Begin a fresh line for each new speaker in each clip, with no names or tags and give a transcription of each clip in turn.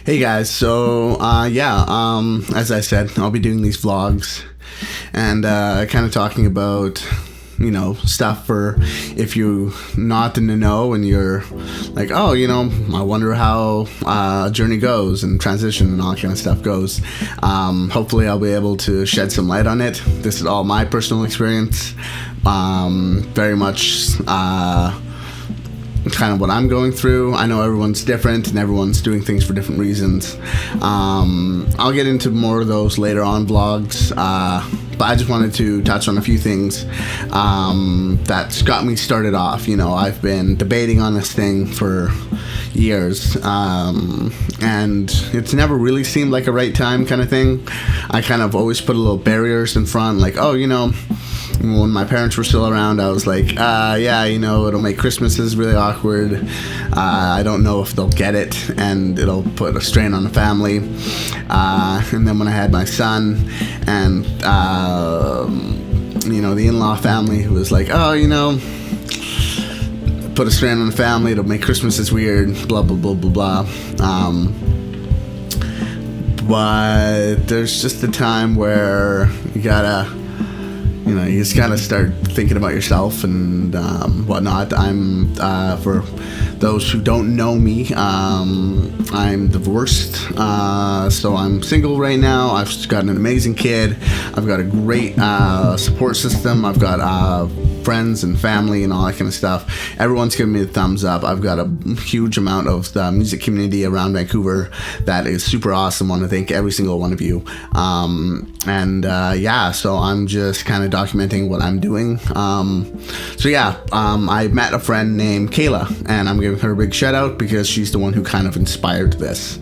Hey guys, so as I said, I'll be doing these vlogs and kind of talking about, stuff for if you're not in the know and you're like, oh, I wonder how a journey goes and transition and all that kind of stuff goes. Hopefully I'll be able to shed some light on it. This is all my personal experience, very much kind of what I'm going through. I know everyone's different and everyone's doing things for different reasons. I'll get into more of those later on vlogs, but I just wanted to touch on a few things that's got me started off. I've been debating on this thing for years, and it's never really seemed like a right time kind of thing. I kind of always put a little barriers in front, like, when my parents were still around, I was like, it'll make Christmases really awkward. I don't know if they'll get it, and it'll put a strain on the family. And then when I had my son, and the in-law family was like, put a strain on the family, it'll make Christmases weird, blah, blah, blah, blah, blah. But there's just a time where you just gotta start thinking about yourself and whatnot. I'm, for those who don't know me, I'm divorced, so I'm single right now. I've got an amazing kid. I've got a great support system. I've got friends and family and all that kind of stuff. Everyone's giving me a thumbs up. I've got a huge amount of the music community around Vancouver that is super awesome. I want to thank every single one of you. So I'm just kind of documenting what I'm doing. I met a friend named Kayla, and I'm giving her a big shout out because she's the one who kind of inspired this.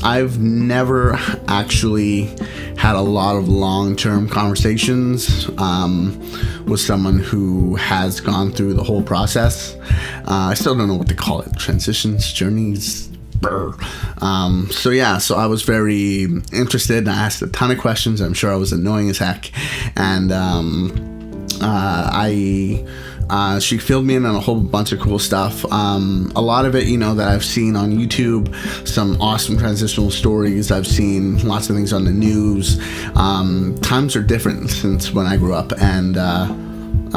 I've never actually had a lot of long-term conversations with someone who has gone through the whole process. I still don't know what to call it. Transitions, journeys. So I was very interested. I asked a ton of questions. I'm sure I was annoying as heck. And she filled me in on a whole bunch of cool stuff. A lot of it, that I've seen on YouTube, some awesome transitional stories. I've seen lots of things on the news. Times are different since when I grew up, and when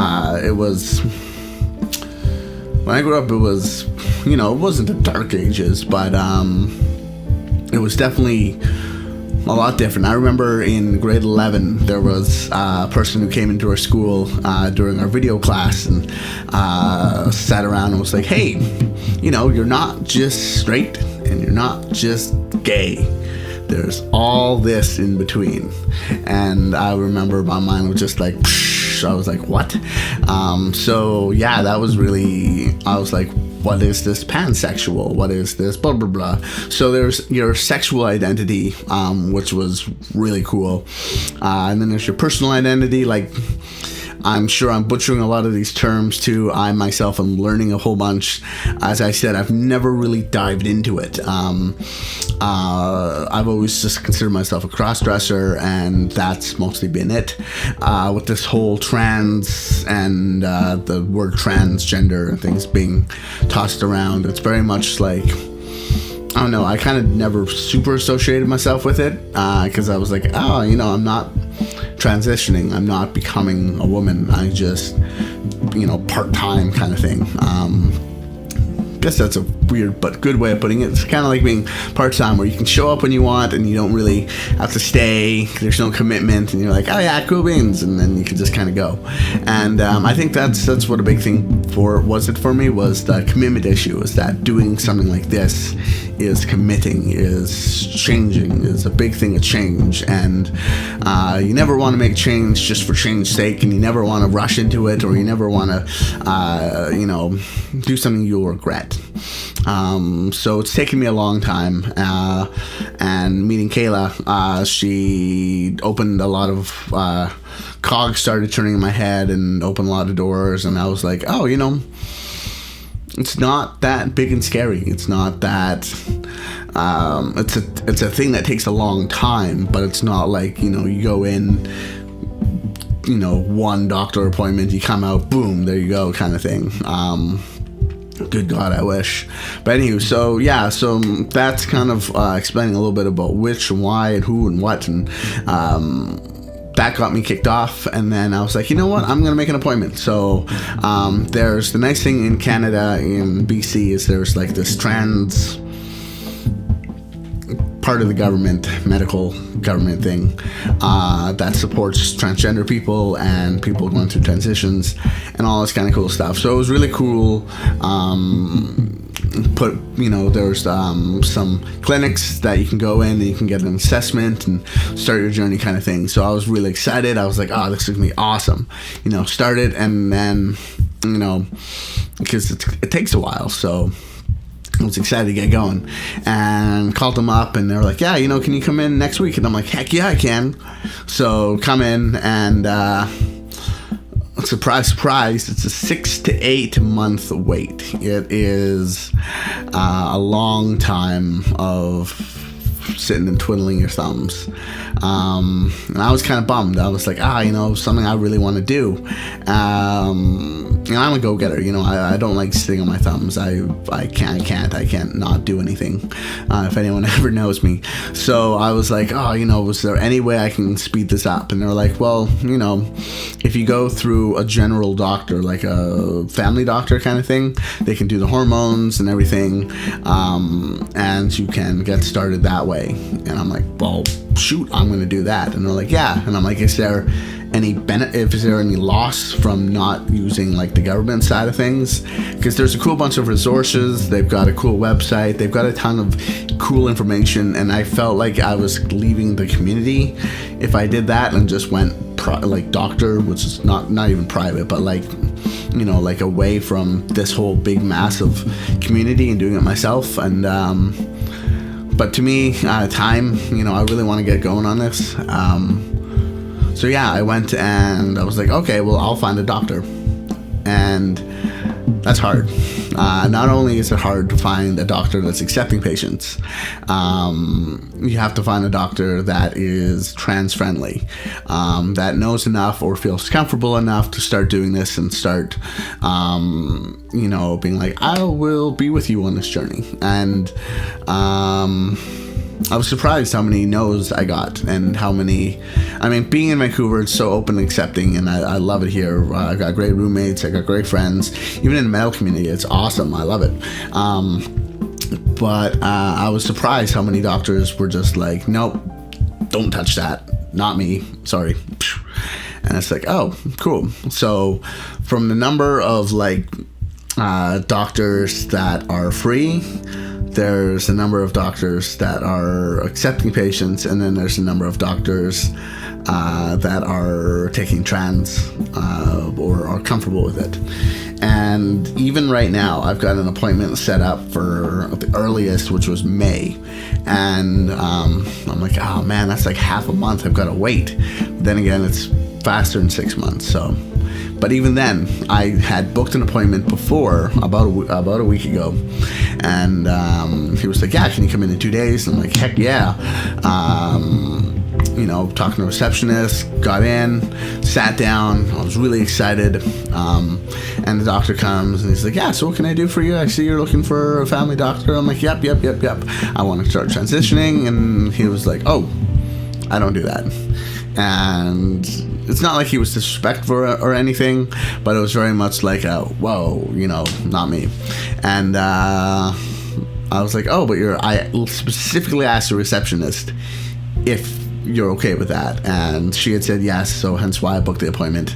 I grew up, it was, it wasn't the dark ages, but it was definitely a lot different. I remember in grade 11, there was a person who came into our school during our video class and sat around and was like, hey, you're not just straight and you're not just gay. There's all this in between. And I remember my mind was just like, I was like, what? That was really, I was like, what is this pansexual? What is this blah, blah, blah? So there's your sexual identity, which was really cool. And then there's your personal identity. Like, I'm sure I'm butchering a lot of these terms too. I myself am learning a whole bunch. As I said, I've never really dived into it. I've always just considered myself a cross-dresser, and that's mostly been it. With this whole trans and the word transgender and things being tossed around, it's very much like, I don't know, I kind of never super associated myself with it because I was like, I'm not transitioning, I'm not becoming a woman, I just, part-time kind of thing. Guess that's a weird but good way of putting it. It's kind of like being part-time, where you can show up when you want and you don't really have to stay. There's no commitment, and you're like, oh yeah, cool beans, and then you can just kind of go. And I think that's what a big thing for me was the commitment issue. Is that doing something like this is committing, is changing, is a big thing of change, and you never want to make change just for change's sake, and you never want to rush into it, or you never want to do something you'll regret. So it's taken me a long time, and meeting Kayla, she opened a lot of cogs started turning in my head and opened a lot of doors, and I was like, it's not that big and scary. It's not that it's a thing that takes a long time, but it's not like, you go in, one doctor appointment, you come out, boom, there you go, kind of thing. Good God, I wish. But anyway, so that's kind of explaining a little bit about which and why and who and what, and that got me kicked off. And then I was like, you know what, I'm gonna make an appointment. So there's the nice thing in Canada, in BC, is there's like this trans part of the government, medical government thing, that supports transgender people and people going through transitions and all this kind of cool stuff. So it was really cool. There's some clinics that you can go in and you can get an assessment and start your journey kind of thing. So I was really excited. I was like, oh, this is gonna be awesome. Started, and then, because it takes a while, so I was excited to get going, and called them up, and they were like, yeah, can you come in next week? And I'm like, heck yeah, I can. So come in, and surprise, surprise, it's a 6 to 8 month wait. It is a long time of sitting and twiddling your thumbs. And I was kind of bummed. I was like, something I really want to do. And I'm a go-getter, I don't like sitting on my thumbs. I can't not do anything, if anyone ever knows me. So I was like, was there any way I can speed this up? And they're like, well, if you go through a general doctor, like a family doctor kind of thing, they can do the hormones and everything, and you can get started that way. And I'm like, well, shoot, I'm going to do that. And they're like, yeah. And I'm like, is there any loss from not using like the government side of things? Because there's a cool bunch of resources. They've got a cool website. They've got a ton of cool information. And I felt like I was leaving the community if I did that and just went like doctor, which is not even private, but like away from this whole big massive community and doing it myself. And but to me, time, I really want to get going on this. So yeah, I went and I was like, okay, well, I'll find a doctor. And that's hard. Not only is it hard to find a doctor that's accepting patients, you have to find a doctor that is trans friendly, that knows enough or feels comfortable enough to start doing this and start, being like, I will be with you on this journey. And I was surprised how many no's I got, and how many, being in Vancouver, it's so open and accepting, and I love it here. I've got great roommates, I got great friends, even in the medical community, it's awesome, I love it. But I was surprised how many doctors were just like, nope, don't touch that, not me, sorry. And it's like, oh, cool. So from the number of doctors that are free, there's a number of doctors that are accepting patients, and then there's a number of doctors that are taking trans or are comfortable with it. And even right now, I've got an appointment set up for the earliest, which was May. And I'm like, oh man, that's like half a month I've got to wait. But then again, it's faster in 6 months. So, but even then, I had booked an appointment before, about a week ago. And he was like, yeah, can you come in 2 days? And I'm like, heck yeah. Talking to a receptionist, got in, sat down. I was really excited. And the doctor comes and he's like, yeah, so what can I do for you? I see you're looking for a family doctor. I'm like, yep. I want to start transitioning. And he was like, oh, I don't do that. And it's not like he was disrespectful or anything, but it was very much like a, whoa, not me. And I was like, oh, but I specifically asked the receptionist if you're okay with that, and she had said yes, so hence why I booked the appointment.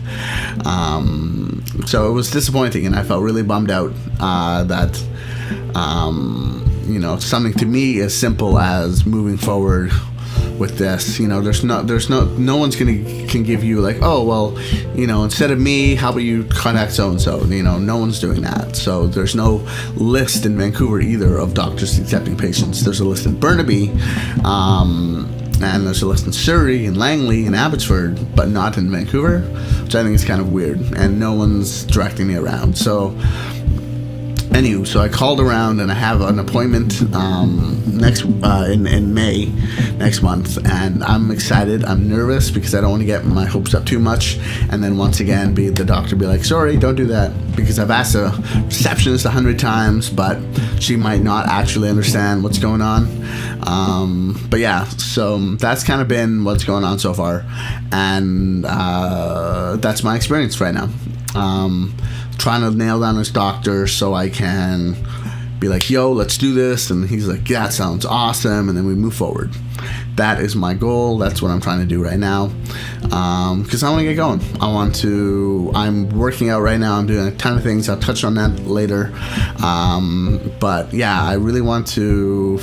So it was disappointing, and I felt really bummed out that something to me as simple as moving forward with this, no one's can give you like, oh well, instead of me, how about you contact so and so. No one's doing that. So there's no list in Vancouver either of doctors accepting patients. There's a list in Burnaby, and there's a list in Surrey and Langley and Abbotsford, but not in Vancouver, which I think is kind of weird, and no one's directing me around. So Anywho, so I called around and I have an appointment in May next month, and I'm excited. I'm nervous because I don't want to get my hopes up too much, and then once again the doctor be like, sorry, don't do that, because I've asked a receptionist 100 times, but she might not actually understand what's going on. But yeah, so that's kind of been what's going on so far, and that's my experience right now. Trying to nail down this doctor so I can be like, yo, let's do this, and he's like, yeah, that sounds awesome, and then we move forward. That is my goal. That's what I'm trying to do right now, because I want to get going. I'm working out right now. I'm doing a ton of things. I'll touch on that later, but yeah, I really want to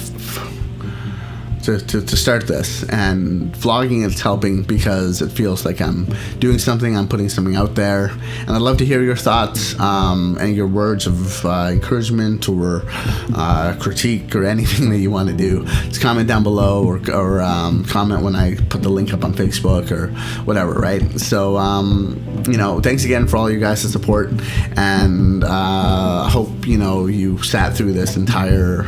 start this, and vlogging is helping because it feels like I'm doing something, I'm putting something out there, and I'd love to hear your thoughts and your words of encouragement or critique or anything that you want to do. Just comment down below, or comment when I put the link up on Facebook or whatever, right? So thanks again for all you guys' support, and I hope you sat through this entire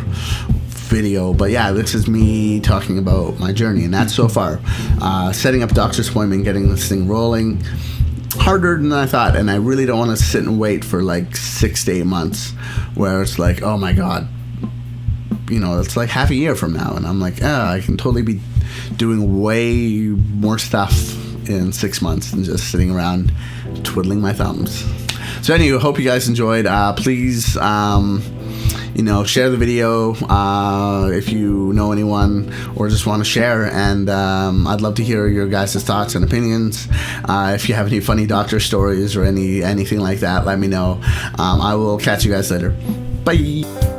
video. But yeah, this is me talking about my journey, and that's so far. Setting up a doctor's appointment, getting this thing rolling, harder than I thought, and I really don't want to sit and wait for like 6 to 8 months where it's like, oh my god, it's like half a year from now, and I'm like, I can totally be doing way more stuff in 6 months than just sitting around twiddling my thumbs. So anyway, hope you guys enjoyed. Please share the video if you know anyone or just want to share, and I'd love to hear your guys' thoughts and opinions. If you have any funny doctor stories or anything like that, let me know. I will catch you guys later. Bye.